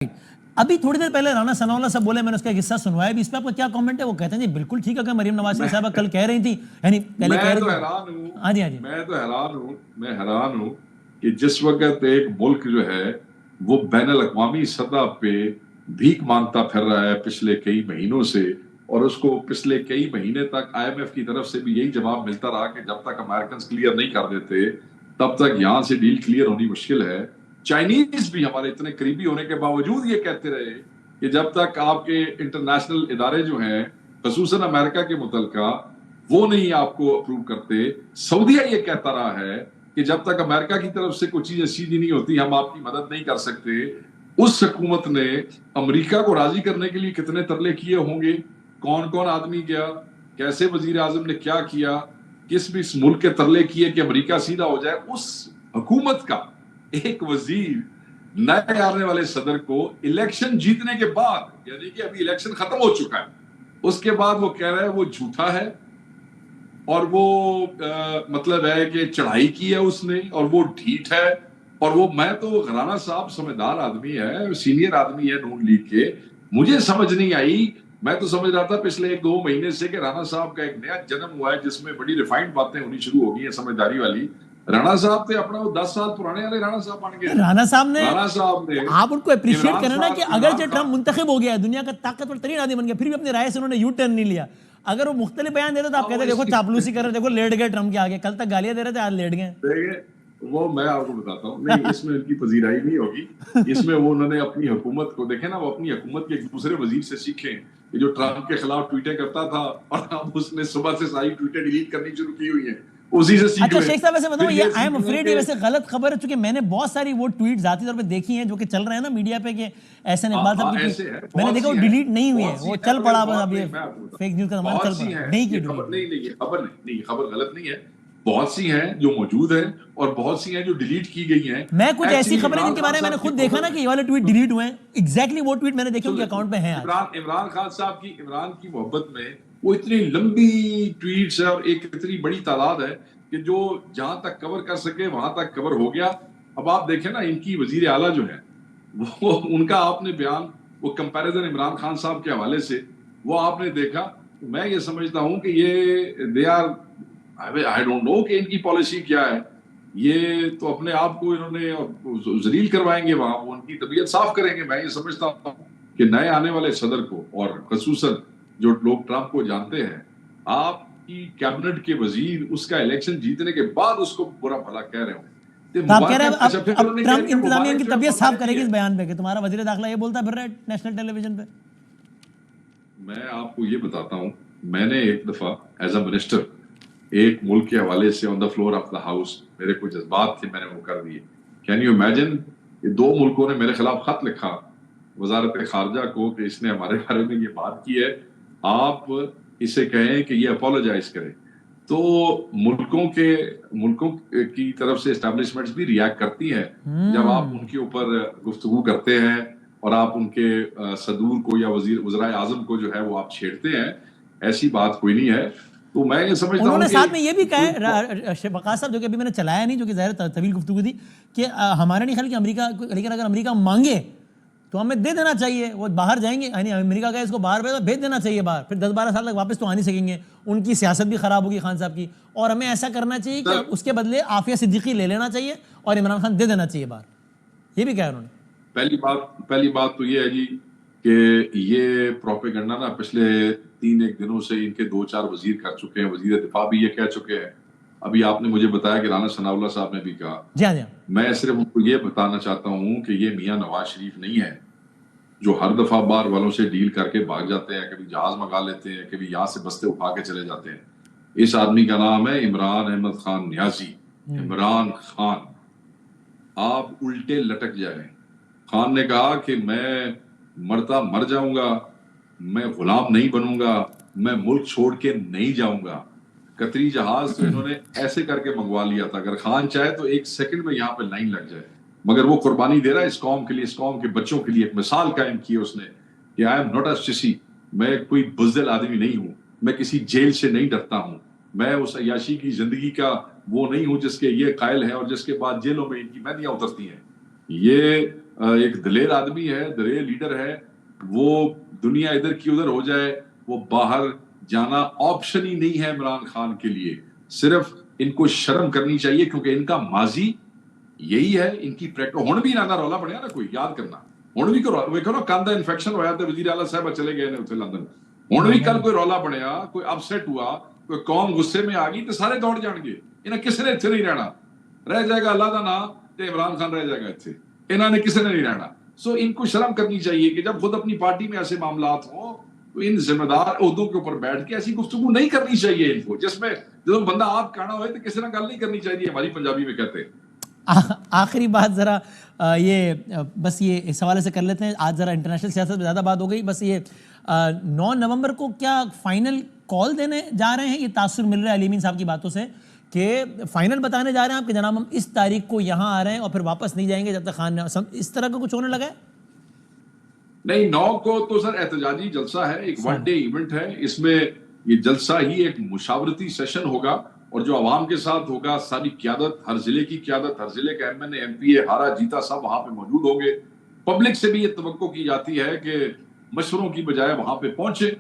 ابھی تھوڑی دیر پہلے رانا ثناء اللہ صاحب بولے, میں نے اس کا قصہ سنوایا بھی, اس پہ آپ کا کیا کامنٹ ہے؟ وہ کہتے ہیں جی بالکل ٹھیک ہے کہ مریم نواز شریف صاحبہ کل کہہ رہی تھی, یعنی پہلے کہہ رہی تھی. ہاں جی ہاں جی, میں حیران ہوں کہ جس وقت ایک ملک جو ہے وہ بین الاقوامی سطح پہ بھیک مانگتا پھر رہا ہے پچھلے کئی مہینوں سے, اور اس کو پچھلے کئی مہینے تک آئی ایم ایف کی طرف سے بھی یہی جواب ملتا رہا کہ جب تک امریکنز کلیئر نہیں کر دیتے تب تک یہاں سے ڈیل کلیئر ہونی مشکل ہے. چائنیز بھی ہمارے اتنے قریبی ہونے کے باوجود یہ کہتے رہے کہ جب تک آپ کے انٹرنیشنل ادارے جو ہیں خصوصاً امریکہ کے متعلقہ وہ نہیں آپ کو اپروو کرتے. سعودیہ یہ کہتا رہا ہے کہ جب تک امریکہ کی طرف سے کوئی چیز سیدھی نہیں ہوتی ہم آپ کی مدد نہیں کر سکتے. اس حکومت نے امریکہ کو راضی کرنے کے لیے کتنے ترلے کیے ہوں گے, کون کون آدمی گیا, کیسے وزیر اعظم نے کیا کیا, کس بھی اس ملک کے ترلے کیے کہ امریکہ سیدھا ہو جائے. اس حکومت کا ایک وزیر نئے آنے والے صدر کو الیکشن جیتنے کے بعد, یعنی کہ ابھی الیکشن ختم ہو چکا ہے, اس کے بعد وہ کہہ رہا ہے وہ جھوٹا ہے اور وہ مطلب ہے کہ چڑھائی کی ہے اس نے اور وہ ڈھیٹ ہے. اور وہ میں تو رانا صاحب سمجھدار آدمی ہے, سینئر آدمی ہے نون لیگ کے, مجھے سمجھ نہیں آئی. میں تو سمجھ رہا تھا پچھلے 1-2 مہینے سے کہ رانا صاحب کا ایک نیا جنم ہوا ہے جس میں بڑی ریفائنڈ باتیں ہونی شروع ہو گئی ہیں سمجھداری والی. رانا صاحب تھے اپنا وہ 10 سال پرانے والے رانا صاحب بن گئے. رانا صاحب نے آپ ان کو اپریشیٹ عمران کرنا نا کہ صاحب اگرچہ ٹرمپ منتخب ہو گیا ہے, دنیا کا طاقتور ترین آدمی بن گیا, پھر بھی اپنی رائے سے انہوں نے یو ٹرن نہیں لیا. اگر وہ مختلف بیان دیتے تو آپ کہتے دیکھو چاپلوسی کر رہے, دیکھو لیٹ گئے ٹرمپ کے آگے, کل تک گالیاں دے رہے تھے آج لیٹ گئے. وہ میں آپ کو بتاتا ہوں, نہیں اس میں ان کی پذیرائی نہیں ہوگی. اس میں وہ انہوں نے اپنی حکومت کو دیکھیں نا, وہ اپنی حکومت کے ایک دوسرے وزیر سے سیکھیں کہ جو ٹرمپ کے خلاف ٹویٹیں کرتا تھا اور اب اس نے صبح سے ساری ٹویٹیں ڈیلیٹ کرنی شروع کی ہوئی ہیں, اسی سے سیکھ اچھا لیں. شیخ صاحب ویسے بتاؤ, یہ آئی ایم افریڈ یہ ویسے غلط خبر ہے, چونکہ میں نے بہت ساری وہ ٹویٹ ذاتی طور پہ دیکھی ہیں جو کہ چل رہے ہیں نا میڈیا پہ کہ احسن اقبال صاحب کی ٹویٹ, میں نے دیکھا وہ ڈیلیٹ نہیں ہوئی ہے, وہ چل پڑا بس. اب یہ فیک نیوز کا زمانہ چل پڑا, نہیں کی ڈیلیٹ. نہیں خبر غلط نہیں ہے, بہت سی ہیں جو موجود ہیں اور بہت سی ہیں جو ڈیلیٹ کی گئی ہیں. میں کچھ ایسی خبریں جن کے بارے میں نے خود دیکھا نا کہ یہ والے ٹویٹ ڈیلیٹ ہوئے ہیں, ایگزیکٹلی وہ ٹویٹ میں نے دیکھے ان کے اکاؤنٹ پہ ہیں. عمران خان صاحب کی عمران کی محبت میں وہ اتنی لمبی ٹویٹس ہے اور ایک اتنی بڑی تعداد ہے کہ جو جہاں تک کور کر سکے وہاں تک کور ہو گیا. اب آپ دیکھیں نا ان کی وزیر اعلیٰ جو ہے وہ ان کا آپ نے بیان وہ کمپیریزن عمران خان صاحب کے حوالے سے وہ آپ نے دیکھا. میں یہ سمجھتا ہوں کہ یہ they are I don't know کہ ان کی پالیسی کیا ہے. یہ تو اپنے آپ کو انہوں نے ذلیل کروائیں گے وہاں, وہ ان کی طبیعت صاف کریں گے. میں یہ سمجھتا ہوں کہ نئے آنے والے صدر کو اور خصوصاً جو لوگ ٹرمپ کو جانتے ہیں, آپ کی کیبنٹ کے وزیر اس کا الیکشن جیتنے کے بعد اس کو برا بھلا کہہ رہے ہوں. تو آپ کہہ رہے ہیں اب ٹرمپ انتظامیہ کی طبیعت صاف کرے گی اس بیان پہ کہ تمہارا وزیر داخلہ یہ بولتا پھر رہا ہے نیشنل ٹیلی ویژن پہ. میں آپ کو یہ بتاتا ہوں, میں نے ایک دفعہ ایز اے منسٹر ایک ملک کے حوالے سے on the floor of the house میرے کچھ جذبات تھے, میں نے وہ کر دیے. کین یو امیجن کہ 2 ملکوں نے میرے خلاف خط لکھا وزارت خارجہ کو کہ اس نے ہمارے بارے میں یہ بات کی ہے, آپ اسے کہیں کہ یہ اپولوجائز کرے. تو ملکوں کی طرف سے اسٹیبلشمنٹس بھی ریاکٹ کرتی ہیں جب آپ ان کے اوپر گفتگو کرتے ہیں اور آپ ان کے صدور کو یا وزرائے اعظم کو جو ہے وہ آپ چھیڑتے ہیں. ایسی بات کوئی نہیں ہے. تو میں یہ سمجھتا ہوں انہوں نے ساتھ میں یہ بھی کہا ہے وقاص صاحب, جو کہ ابھی میں نے چلایا نہیں, جو کہ ظاہر طویل گفتگو تھی, کہ ہمارا نہیں خیال کہ امریکہ, لیکن اگر امریکہ مانگے تو ہمیں دے دینا چاہیے. وہ باہر جائیں گے, یعنی امریکہ کا اس کو باہر بھیج دینا چاہیے باہر, پھر 10-12 سال تک واپس تو آ نہیں سکیں گے, ان کی سیاست بھی خراب ہوگی خان صاحب کی, اور ہمیں ایسا کرنا چاہیے کہ اس کے بدلے عافیہ صدیقی لے لینا چاہیے اور عمران خان دے دینا چاہیے باہر. یہ بھی کہا انہوں نے. پہلی بات تو یہ ہے جی کہ یہ پروپیگنڈا نا پچھلے 3-1 دنوں سے ان کے 2-4 وزیر کر چکے ہیں. وزیر دفاع بھی یہ کہہ چکے ہیں. ابھی آپ نے مجھے بتایا کہ رانا ثناء اللہ صاحب نے بھی کہا. جی ہاں. میں صرف ان کو یہ بتانا چاہتا ہوں کہ یہ میاں نواز شریف نہیں ہے جو ہر دفعہ باہر والوں سے ڈیل کر کے بھاگ جاتے ہیں, کبھی جہاز منگا لیتے ہیں, کبھی یہاں سے بستے اٹھا کے چلے جاتے ہیں. اس آدمی کا نام ہے عمران احمد خان نیازی. عمران خان, آپ الٹے لٹک جائیں. خان نے کہا کہ میں مرتا مر جاؤں گا, میں غلام نہیں بنوں گا, میں ملک چھوڑ کے نہیں جاؤں گا. قطری جہاز تو انہوں نے ایسے کر کے منگوا لیا تھا, اگر خان چاہے تو 1 سیکنڈ میں یہاں پہ لائن لگ جائے, مگر وہ قربانی دے رہا ہے اس قوم کے لیے, اس قوم کے بچوں کے لیے. ایک مثال قائم کی ہے اس نے کہ آئی ایم ناٹ اے سسی, میں کوئی بزدل آدمی نہیں ہوں, میں کسی جیل سے نہیں ڈرتا ہوں, میں اس عیاشی کی زندگی کا وہ نہیں ہوں جس کے یہ قائل ہیں اور جس کے بعد جیلوں میں ان کی مہندیاں اترتی ہیں. یہ ایک دلیر آدمی ہے, دلیر لیڈر ہے, وہ دنیا ادھر کی ادھر ہو جائے, وہ باہر جانا آپشن ہی نہیں ہے عمران خان کے لیے. صرف ان کو شرم کرنی چاہیے کیونکہ ان کا ماضی یہی ہے, ان کی پریکٹس. ہن بھی نہ رولا بنیا نا کوئی, یاد کرنا, ہن بھی ویکھو نا کان دا انفیکشن ہویا تے وزیر اعلیٰ صاحب چلے گئے نے اتنے لندن. ہن بھی کل کوئی رولا بنیا, کوئی اپسیٹ ہوا, کوئی قوم غصے میں آ گئی تو سارے دوڑ جان گے. انہیں کسی نے اتنے نہیں رہنا, رہ جائے گا اللہ کا نام تے عمران خان رہ جائے گا اتنے, انہوں نے کسی نے نہیں رہنا. سو ان کو شرم کرنی چاہیے کہ جب خود اپنی پارٹی میں ایسے معاملات ہوں تو ان ذمہ دار عہدوں کے اوپر بیٹھ کے ایسی گفتگو نہیں کرنی چاہیے ان کو, جس میں جب بندہ آپ کھانا ہوئے تو کسی نے گل نہیں کرنی چاہیے, ہماری پنجابی میں کہتے ہیں. آخری بات ذرا یہ بس یہ اس حوالے سے کر لیتے ہیں, آج ذرا انٹرنیشنل سیاست میں زیادہ بات ہو گئی. بس یہ 9 نومبر کو کیا فائنل کال دینے جا رہے ہیں؟ یہ تاثر مل رہا ہے علی امین صاحب کی باتوں سے کہ فائنل بتانے جا رہے ہیں آپ کہ جناب ہم اس تاریخ کو یہاں آ رہے ہیں اور پھر واپس نہیں جائیں گے جب تک خان نے, اس طرح کا کچھ ہونے لگا ہے؟ نہیں, 9 کو تو سر احتجاجی جلسہ ہے, ایک 1 ڈے ایونٹ ہے. اس میں یہ جلسہ ہی ایک مشاورتی سیشن ہوگا اور جو عوام کے ساتھ ہوگا, ساری قیادت, ہر ضلع کی قیادت, ہر ضلع کے ایم این اے, ایم پی اے, ہارا جیتا سب وہاں پہ موجود ہوں گے. پبلک سے بھی یہ توقع کی جاتی ہے کہ مشوروں کی بجائے وہاں پہ پہنچے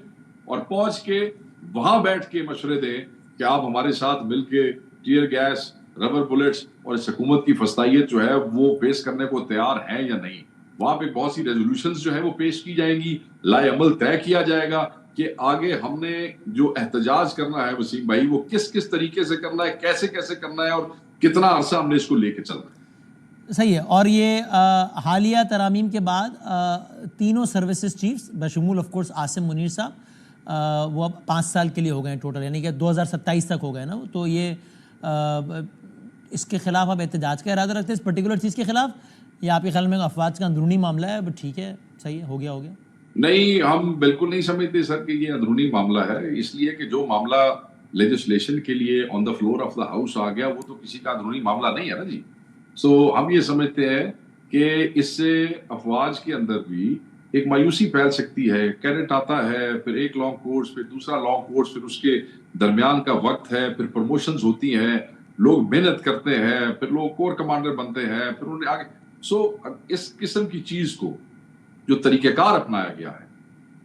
اور پہنچ کے وہاں بیٹھ کے مشورے دیں کہ آپ ہمارے ساتھ مل کے ٹیئر گیس, ربر بلٹس اور اس حکومت کی فسطائیت جو ہے وہ پیش کرنے کو تیار ہیں یا نہیں. وہاں پہ بہت سی ریزولوشنز جو ہے وہ پیش کی جائیں گی, لائے عمل طے کیا جائے گا کہ آگے ہم نے جو احتجاج کرنا ہے وسیم بھائی وہ کس کس طریقے سے کرنا ہے, کیسے کیسے کرنا ہے اور کتنا عرصہ ہم نے اس کو لے کے چلنا ہے. صحیح ہے. اور یہ حالیہ ترامیم کے بعد تینوں سروسز چیفز بشمول آف کورس عاصم منیر صاحب وہ اب 5 سال کے لیے ہو گئے ہیں ٹوٹل, یعنی کہ 2027 تک ہو گئے نا. تو یہ اس کے خلاف آپ احتجاج کا ارادہ رکھتے ہیں اس پرٹیکولر چیز کے خلاف, یا آپ کے خیال میں افواج کا اندرونی معاملہ ہے؟ ٹھیک ہے, صحیح ہے, ہو گیا. نہیں, ہم بالکل نہیں سمجھتے سر کہ یہ اندرونی معاملہ ہے, اس لیے کہ جو معاملہ لیجسلیشن کے لیے on the floor of the house آ گیا وہ تو کسی کا اندرونی معاملہ نہیں ہے نا جی. سو ہم یہ سمجھتے ہیں کہ اس سے افواج کے اندر بھی ایک مایوسی پھیل سکتی ہے. کیڈٹ آتا ہے, پھر ایک لانگ کورس, پھر دوسرا لانگ کورس, پھر اس کے درمیان کا وقت ہے, پھر پروموشنز ہوتی ہیں, لوگ محنت کرتے ہیں, پھر لوگ کور کمانڈر بنتے ہیں, پھر انہیں آگے. سو اس قسم کی چیز کو جو طریقہ کار اپنایا گیا ہے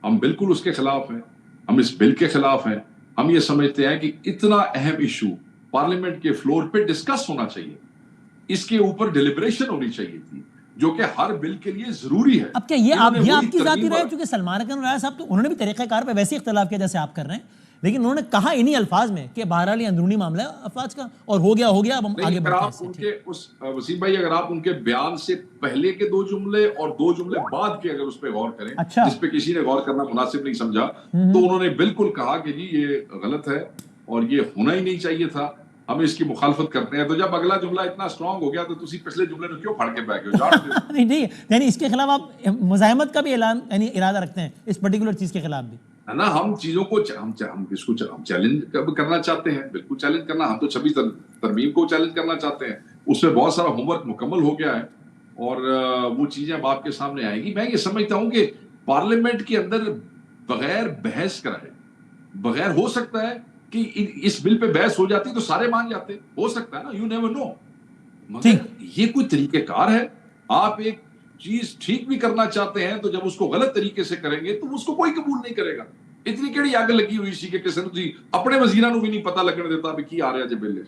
ہم بالکل اس کے خلاف ہیں, ہم اس بل کے خلاف ہیں. ہم یہ سمجھتے ہیں کہ اتنا اہم ایشو پارلیمنٹ کے فلور پہ ڈسکس ہونا چاہیے, اس کے اوپر ڈیلیبریشن ہونی چاہیے تھی جو کہ ہر بل کے لیے ضروری ہے. اب کیا یہ آپ کی ذاتی رائے, چونکہ سلمان اکرم راجہ صاحب تو انہوں نے بھی طریقہ کار پہ ویسے اختلاف کیا جیسے آپ کر رہے ہیں, لیکن انہوں نے کہا انہی الفاظ میں کہ بہرحال یہ اندرونی معاملہ ہے افواج کا اور ہو گیا اب ہم آگے بڑھتے ہیں. وسیم بھائی, اگر آپ ان کے بیان سے پہلے کے 2 جملے اور 2 جملے بعد کے اگر اس پہ غور کریں, جس پہ کسی نے غور کرنا مناسب نہیں سمجھا, تو انہوں نے بالکل کہا کہ جی یہ غلط ہے اور یہ ہونا ہی نہیں چاہیے تھا, ہم اس کی مخالفت کرتے ہیں. تو جب اگلا جملہ اتنا اسٹرانگ ہو گیا تو تسی پچھلے جملے کو کیوں پھاڑ کے بیٹھ گئے؟ نہیں, یعنی اس کے خلاف آپ مزاحمت کا بھی اعلان یعنی ارادہ رکھتے ہیں اس پرٹیکولر چیز کے خلاف بھی؟ نا, ہم چیزوں کو ہم اس کو چیلنج کرنا چاہتے ہیں, بالکل چیلنج کرنا. ہم تو 26 ترمیم کو چیلنج کرنا چاہتے ہیں, اس میں بہت سارا ہوم ورک مکمل ہو گیا ہے اور وہ چیزیں اب آپ کے سامنے آئیں گی. میں یہ سمجھتا ہوں کہ پارلیمنٹ کے اندر بغیر بحث کرائے, بغیر ہو سکتا ہے کہ اس بل پہ بحث ہو جاتی تو سارے مان جاتے, ہو سکتا ہے نا, یو نیور نو. مگر یہ کوئی طریقہ کار ہے؟ آپ ایک چیز ٹھیک بھی کرنا چاہتے ہیں تو جب اس کو غلط طریقے سے کریں گے تو اس کو کوئی قبول نہیں کرے گا. اتنی کیڑی آگ لگی ہوئی سی کہ کسی نے اپنے وزیراں نو بھی نہیں پتہ لگن دیتا بھی کی آ رہا جی بل.